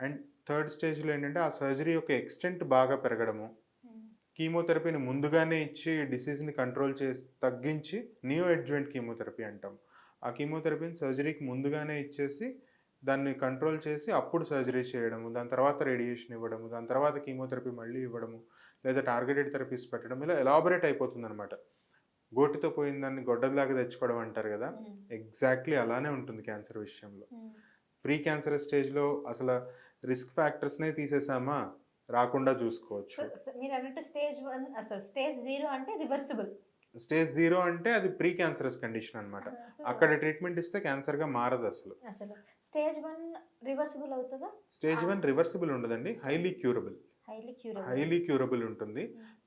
And third స్టేజ్లో ఏంటంటే ఆ సర్జరీ యొక్క ఎక్స్టెంట్ బాగా పెరగడము, కీమోథెరపీని ముందుగానే ఇచ్చి డిసీజ్ని కంట్రోల్ చేసి తగ్గించి నియో అడ్జువెంట్ కీమోథెరపీ అంటాం. ఆ కీమోథెరపీని సర్జరీకి ముందుగానే ఇచ్చేసి దాన్ని కంట్రోల్ చేసి అప్పుడు సర్జరీ చేయడము, దాని తర్వాత రేడియేషన్ ఇవ్వడము, దాని తర్వాత కీమోథెరపీ మళ్ళీ ఇవ్వడము, లేదా టార్గెటెడ్ థెరపీస్ పెట్టడం, ఇలా ఎలాబొరేట్ అయిపోతుందనమాట. గోటితో పోయిన దాన్ని గొడ్డలిలాగా తెచ్చుకోవడం అంటారు కదా, ఎగ్జాక్ట్లీ అలానే ఉంటుంది క్యాన్సర్ విషయంలో. ప్రీ క్యాన్సరస్ స్టేజ్లో అసలు రిస్క్ ఫ్యాక్టర్స్నే తీసేసామా రాకుండా చూసుకోవచ్చు. మీరు అన్నట్టు స్టేజ్ 1 అసలు స్టేజ్ 0 అంటే రివర్సిబుల్. స్టేజ్ 0 అంటే అది ప్రీ క్యాన్సరస్ కండిషన్ అనమాట. అక్కడ ట్రీట్మెంట్ ఇస్తే క్యాన్సర్గా మారదు అసలు. స్టేజ్ 1 రివర్సిబుల్ అవుతుందా? స్టేజ్ 1 రివర్సిబుల్ ఉండదండి, హైలీ క్యూరబుల్. హైలీ క్యూరబుల్ ఉంటుంది.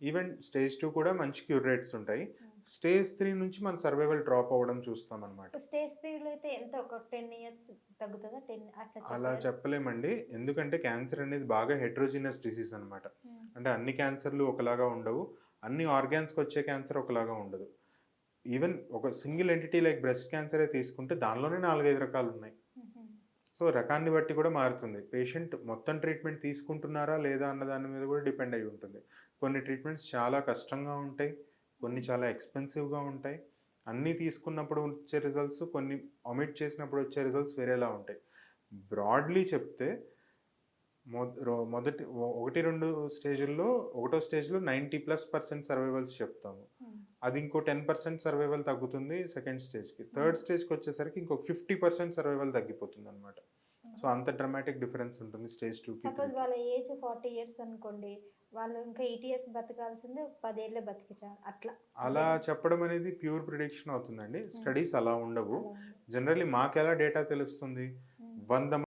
ఈవెన్ స్టేజ్ 2 కూడా మంచి క్యూర్ రేట్స్ ఉంటాయి. స్టేజ్ 3 నుంచి మన సర్వైవల్ డ్రాప్ అవ్వడం చూస్తాం అనమాట. స్టేజ్ 3 అయితే ఎంత, ఒక 10 ఇయర్స్ తగ్గుతుందా? 10 అలా చెప్పలేమండి, ఎందుకంటే క్యాన్సర్ అనేది బాగా హెట్రోజినస్ డిసీజ్ అనమాట. అంటే అన్ని క్యాన్సర్లు ఒకలాగా ఉండవు, అన్ని ఆర్గాన్స్కి వచ్చే క్యాన్సర్ ఒకలాగా ఉండదు. ఈవెన్ ఒక సింగిల్ ఎంటిటీ లైక్ బ్రెస్ట్ క్యాన్సరే తీసుకుంటే దానిలోనే 4-5 రకాలు ఉన్నాయి. సో రకాన్ని బట్టి కూడా మారుతుంది. పేషెంట్ మొత్తం ట్రీట్మెంట్ తీసుకుంటున్నారా లేదా అన్న దాని మీద కూడా డిపెండ్ అయి ఉంటుంది. కొన్ని ట్రీట్మెంట్స్ చాలా కష్టంగా ఉంటాయి, కొన్ని చాలా ఎక్స్పెన్సివ్గా ఉంటాయి. అన్నీ తీసుకున్నప్పుడు వచ్చే రిజల్ట్స్, కొన్ని ఒమిట్ చేసినప్పుడు వచ్చే రిజల్ట్స్ వేరేలా ఉంటాయి. బ్రాడ్లీ చెప్తే మొదటి 1-2 స్టేజ్ల్లో, ఒకటో స్టేజ్లో 90+% సర్వైవల్స్ చెప్తాము. అది ఇంకో 10% సర్వైవల్ తగ్గుతుంది సెకండ్ స్టేజ్కి. థర్డ్ స్టేజ్కి వచ్చేసరికి ఇంకో 50% సర్వైవల్ తగ్గిపోతుంది అనమాట. సో అంత డ్రమాటిక్ డిఫరెన్స్ ఉంటుంది స్టేజ్ 2కి. సపోజ్ వాళ్ళ ఏజ్ 40 ఇయర్స్ అనుకోండి, వాళ్ళు ఇంకా 8 ఇయర్స్ బతకాల్సిందే, 10 ఏళ్ళే బతికించాలి అట్లా. అలా చెప్పడం అనేది ప్యూర్ ప్రిడిక్షన్ అవుతుందండి. స్టడీస్ అలా ఉండవు. జనరల్లీ మాకు ఎలా డేటా తెలుస్తుంది, 100